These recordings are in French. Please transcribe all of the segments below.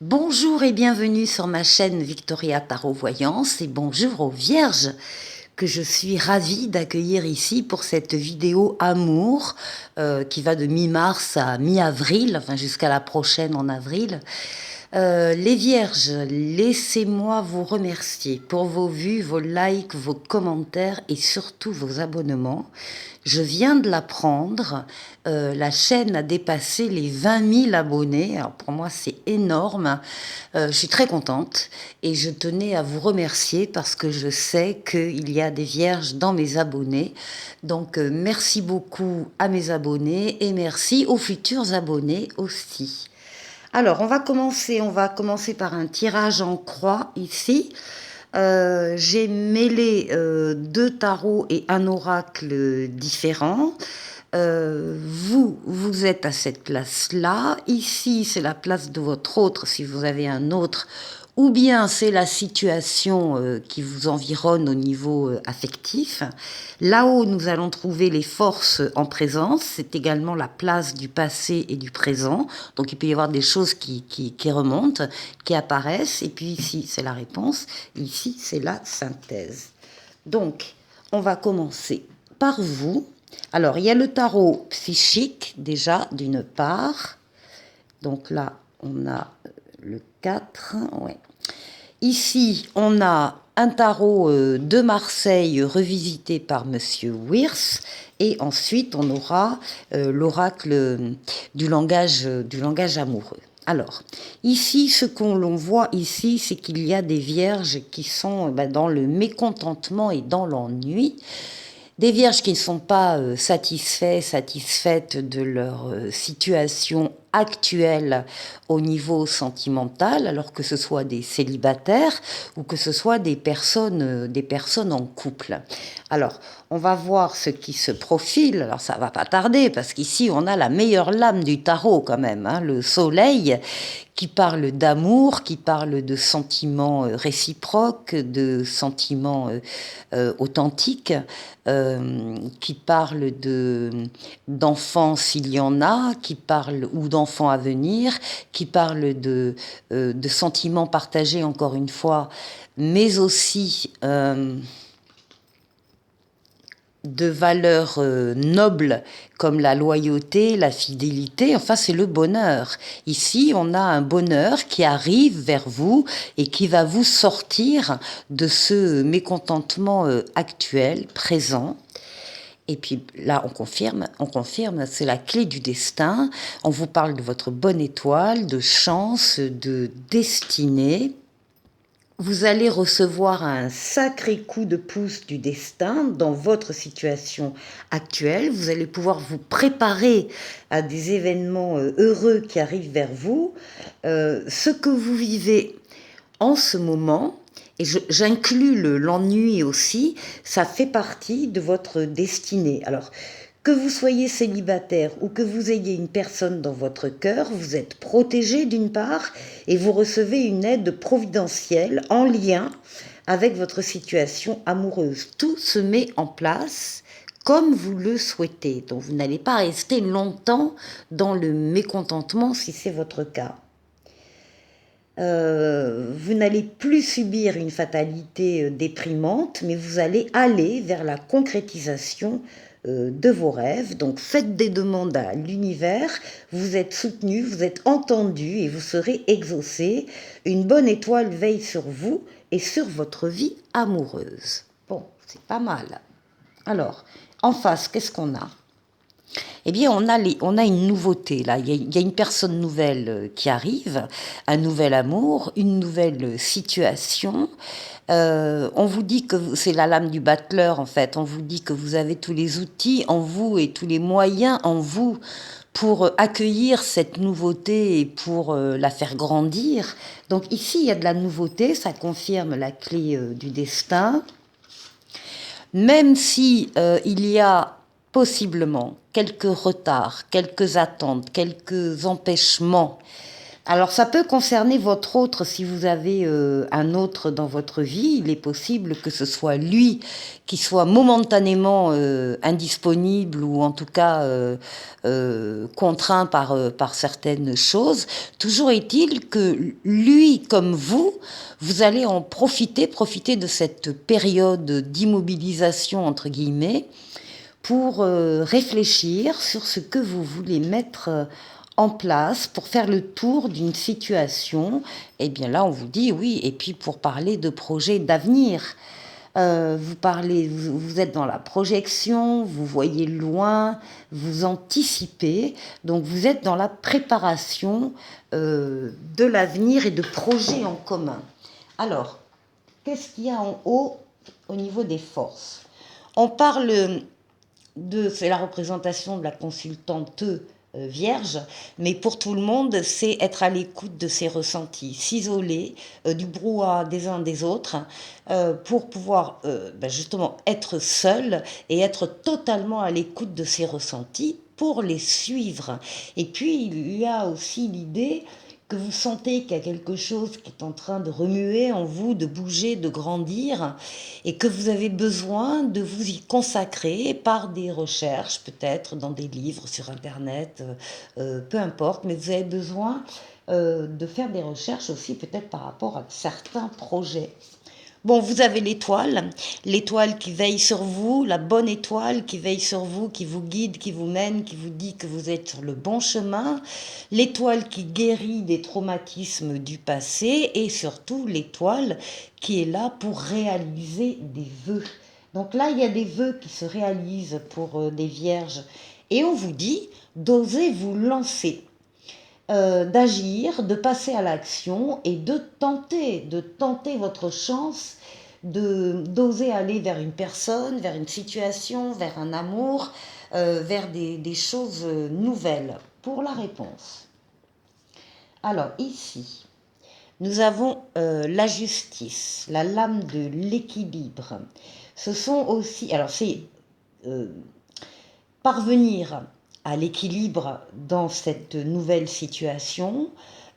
Bonjour et bienvenue sur ma chaîne Victoria Tarot Voyance et bonjour aux Vierges que je suis ravie d'accueillir ici pour cette vidéo amour qui va de mi-mars à mi-avril, enfin jusqu'à la prochaine en avril. Les Vierges, laissez-moi vous remercier pour vos vues, vos likes, vos commentaires et surtout vos abonnements. Je viens de l'apprendre, la chaîne a dépassé les 20 000 abonnés. Alors pour moi, c'est énorme. Je suis très contente et je tenais à vous remercier parce que je sais qu'il y a des vierges dans mes abonnés. Donc merci beaucoup à mes abonnés et merci aux futurs abonnés aussi. Alors, on va commencer par un tirage en croix ici. J'ai mêlé deux tarots et un oracle différent. Vous êtes à cette place-là. Ici, c'est la place de votre autre, si vous avez un autre, ou bien c'est la situation qui vous environne au niveau affectif. Là-haut, nous allons trouver les forces en présence. C'est également la place du passé et du présent. Donc, il peut y avoir des choses qui remontent, qui apparaissent. Et puis ici, c'est la réponse. Ici, c'est la synthèse. Donc, on va commencer par vous. Alors, il y a le tarot psychique, déjà, d'une part. Donc là, on a le 4. Ouais. Ici, on a un tarot de Marseille revisité par Monsieur Wirth. Et ensuite, on aura l'oracle du langage amoureux. Alors, ici, ce qu'on voit ici, c'est qu'il y a des vierges qui sont dans le mécontentement et dans l'ennui. Des vierges qui ne sont pas satisfaites de leur situation actuelle au niveau sentimental, alors que ce soit des célibataires ou que ce soit des personnes en couple. Alors, on va voir ce qui se profile. Alors, ça va pas tarder parce qu'ici, on a la meilleure lame du tarot quand même, hein, le soleil, qui parle d'amour, qui parle de sentiments réciproques, de sentiments authentiques, qui parle d'enfants s'il y en a, qui parle ou d'enfants à venir, qui parle de sentiments partagés encore une fois, mais aussi de valeurs nobles comme la loyauté, la fidélité, enfin c'est le bonheur. Ici, on a un bonheur qui arrive vers vous et qui va vous sortir de ce mécontentement actuel, présent. Et puis là, on confirme, c'est la clé du destin. On vous parle de votre bonne étoile, de chance, de destinée. Vous allez recevoir un sacré coup de pouce du destin dans votre situation actuelle. Vous allez pouvoir vous préparer à des événements heureux qui arrivent vers vous. Ce que vous vivez en ce moment, et j'inclus l'ennui aussi, ça fait partie de votre destinée. Alors, que vous soyez célibataire ou que vous ayez une personne dans votre cœur, vous êtes protégé d'une part et vous recevez une aide providentielle en lien avec votre situation amoureuse. Tout se met en place comme vous le souhaitez. Donc vous n'allez pas rester longtemps dans le mécontentement si c'est votre cas. Vous n'allez plus subir une fatalité déprimante, mais vous allez aller vers la concrétisation de vos rêves. Donc faites des demandes à l'univers, vous êtes soutenu, vous êtes entendu et vous serez exaucé. Une bonne étoile veille sur vous et sur votre vie amoureuse. Bon, c'est pas mal. Alors, en face, qu'est-ce qu'on a ? Eh bien, on a une nouveauté là. Il y a une personne nouvelle qui arrive, un nouvel amour, une nouvelle situation. On vous dit que c'est la lame du battleur en fait. On vous dit que vous avez tous les outils en vous et tous les moyens en vous pour accueillir cette nouveauté et pour la faire grandir. Donc ici, il y a de la nouveauté, ça confirme la clé du destin. Même si il y a possiblement quelques retards, quelques attentes, quelques empêchements Alors ça peut concerner votre autre si vous avez un autre dans votre vie. Il est possible que ce soit lui qui soit momentanément indisponible ou en tout cas contraint par certaines choses. Toujours est-il que lui comme vous allez en profiter de cette période d'immobilisation entre guillemets pour réfléchir sur ce que vous voulez mettre en place pour faire le tour d'une situation. Et bien là, on vous dit oui, et puis pour parler de projets d'avenir. Vous êtes dans la projection, vous voyez loin, vous anticipez, donc vous êtes dans la préparation de l'avenir et de projets en commun. Alors, qu'est-ce qu'il y a en haut au niveau des forces? On parle c'est la représentation de la consultante vierge, mais pour tout le monde, c'est être à l'écoute de ses ressentis, s'isoler du brouhaha des uns des autres pour pouvoir justement être seul et être totalement à l'écoute de ses ressentis pour les suivre. Et puis, il y a aussi l'idée que vous sentez qu'il y a quelque chose qui est en train de remuer en vous, de bouger, de grandir, et que vous avez besoin de vous y consacrer par des recherches, peut-être dans des livres, sur Internet, peu importe, mais vous avez besoin de faire des recherches aussi peut-être par rapport à certains projets. Bon, vous avez l'étoile qui veille sur vous, la bonne étoile qui veille sur vous, qui vous guide, qui vous mène, qui vous dit que vous êtes sur le bon chemin, l'étoile qui guérit des traumatismes du passé et surtout l'étoile qui est là pour réaliser des vœux. Donc là, il y a des vœux qui se réalisent pour des vierges et on vous dit d'oser vous lancer. D'agir, de passer à l'action et de tenter votre chance, d'oser aller vers une personne, vers une situation, vers un amour, vers des choses nouvelles. Pour la réponse. Alors ici, nous avons la justice, la lame de l'équilibre. Ce sont aussi, alors c'est parvenir à l'équilibre dans cette nouvelle situation,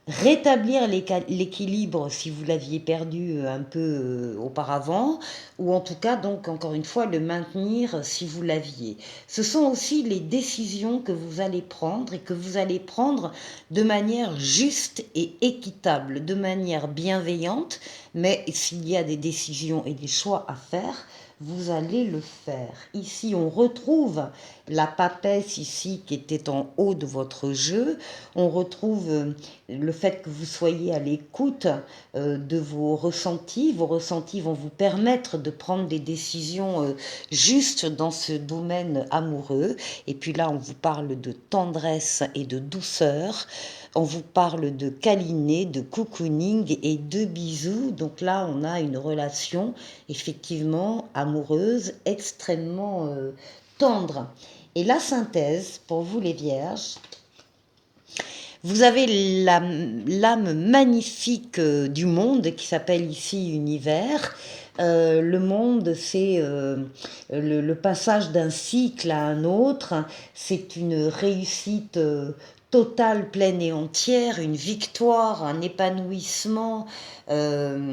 rétablir l'équilibre si vous l'aviez perdu un peu auparavant, ou en tout cas, donc, encore une fois, le maintenir si vous l'aviez. Ce sont aussi les décisions que vous allez prendre et que vous allez prendre de manière juste et équitable, de manière bienveillante, mais s'il y a des décisions et des choix à faire, vous allez le faire. Ici, on retrouve la papesse ici qui était en haut de votre jeu. On retrouve le fait que vous soyez à l'écoute de vos ressentis. Vos ressentis vont vous permettre de prendre des décisions justes dans ce domaine amoureux. Et puis là, on vous parle de tendresse et de douceur. On vous parle de câliner, de cocooning et de bisous. Donc là, on a une relation effectivement amoureuse, extrêmement tendre. Et la synthèse, pour vous les vierges, vous avez l'âme magnifique du monde qui s'appelle ici univers. Le monde, c'est le passage d'un cycle à un autre. C'est une réussite totale, pleine et entière, une victoire, un épanouissement, un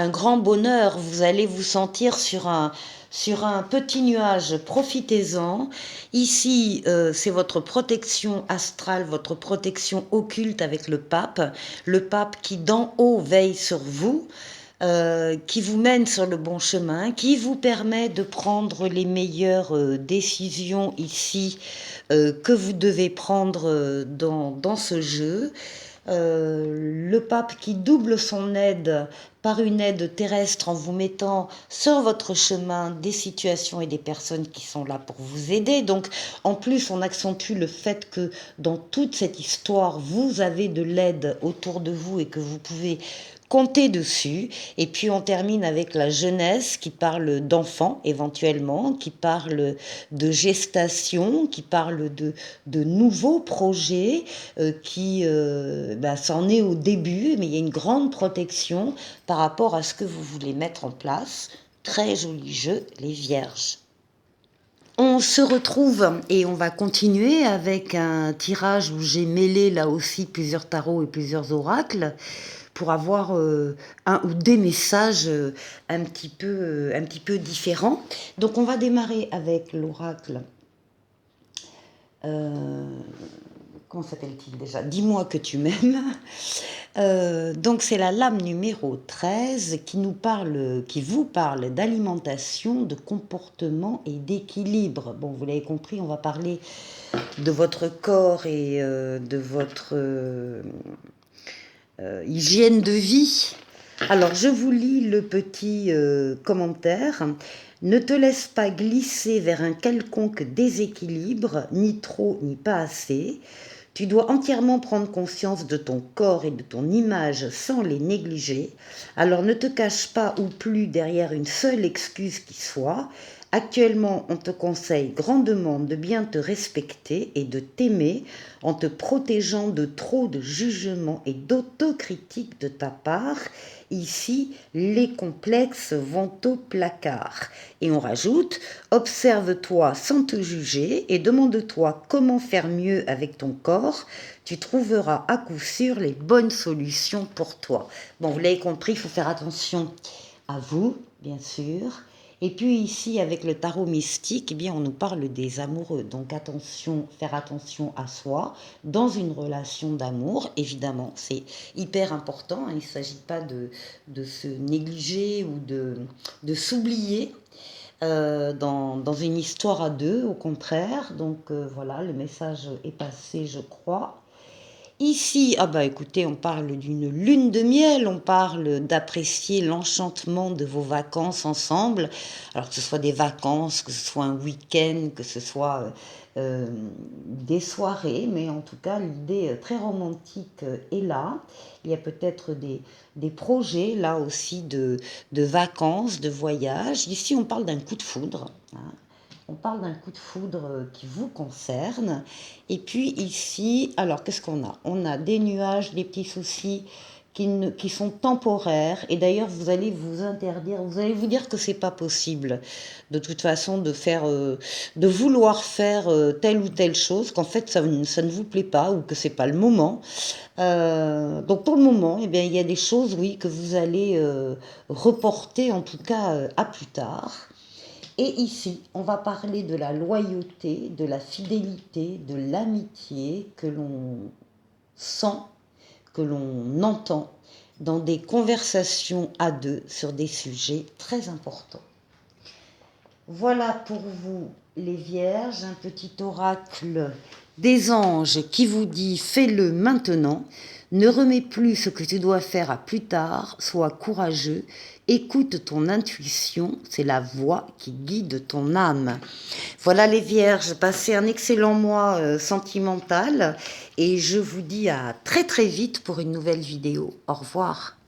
grand bonheur. Vous allez vous sentir sur un petit nuage, profitez-en. Ici, c'est votre protection astrale, votre protection occulte avec le pape qui d'en haut veille sur vous, qui vous mène sur le bon chemin, qui vous permet de prendre les meilleures décisions ici que vous devez prendre dans ce jeu. Le pape qui double son aide par une aide terrestre en vous mettant sur votre chemin des situations et des personnes qui sont là pour vous aider. Donc en plus on accentue le fait que dans toute cette histoire vous avez de l'aide autour de vous et que vous pouvez compter dessus. Et puis on termine avec la jeunesse qui parle d'enfants éventuellement, qui parle de gestation, qui parle de nouveaux projets, qui c'en est au début, mais il y a une grande protection par rapport à ce que vous voulez mettre en place. Très joli jeu, les vierges. On se retrouve et on va continuer avec un tirage où j'ai mêlé là aussi plusieurs tarots et plusieurs oracles pour avoir un ou des messages un petit peu différents. Donc on va démarrer avec l'oracle. Comment s'appelle-t-il déjà? Dis-moi que tu m'aimes. Donc c'est la lame numéro 13 qui vous parle d'alimentation, de comportement et d'équilibre. Bon, vous l'avez compris, on va parler de votre corps et de votre hygiène de vie. Alors, je vous lis le petit commentaire. Ne te laisse pas glisser vers un quelconque déséquilibre, ni trop ni pas assez. Tu dois entièrement prendre conscience de ton corps et de ton image sans les négliger. Alors ne te cache pas ou plus derrière une seule excuse qui soit. Actuellement, on te conseille grandement de bien te respecter et de t'aimer en te protégeant de trop de jugements et d'autocritique de ta part. Ici, les complexes vont au placard. Et on rajoute, observe-toi sans te juger et demande-toi comment faire mieux avec ton corps. Tu trouveras à coup sûr les bonnes solutions pour toi. Bon, vous l'avez compris, il faut faire attention à vous, bien sûr. Et puis ici, avec le tarot mystique, eh bien, on nous parle des amoureux. Donc attention, faire attention à soi dans une relation d'amour. Évidemment, c'est hyper important. Il ne s'agit pas de se négliger ou de s'oublier dans une histoire à deux, au contraire. Donc voilà, le message est passé, je crois. Ici, ah bah écoutez, on parle d'une lune de miel, on parle d'apprécier l'enchantement de vos vacances ensemble, alors que ce soit des vacances, que ce soit un week-end, que ce soit des soirées, mais en tout cas l'idée très romantique est là. Il y a peut-être des projets là aussi de vacances, de voyages. Ici on parle d'un coup de foudre, hein. On parle d'un coup de foudre qui vous concerne. Et puis ici, alors qu'est-ce qu'on a? On a des nuages, des petits soucis qui sont temporaires. Et d'ailleurs, vous allez vous interdire, vous allez vous dire que c'est pas possible, de toute façon, de vouloir faire telle ou telle chose, qu'en fait, ça ne vous plaît pas ou que c'est pas le moment. Donc pour le moment, eh bien, il y a des choses, oui, que vous allez reporter, en tout cas, à plus tard. Et ici, on va parler de la loyauté, de la fidélité, de l'amitié que l'on sent, que l'on entend dans des conversations à deux sur des sujets très importants. Voilà pour vous les vierges, un petit oracle des anges qui vous dit « fais-le maintenant ». Ne remets plus ce que tu dois faire à plus tard, sois courageux, écoute ton intuition, c'est la voix qui guide ton âme. Voilà les vierges, passez un excellent mois sentimental et je vous dis à très très vite pour une nouvelle vidéo. Au revoir.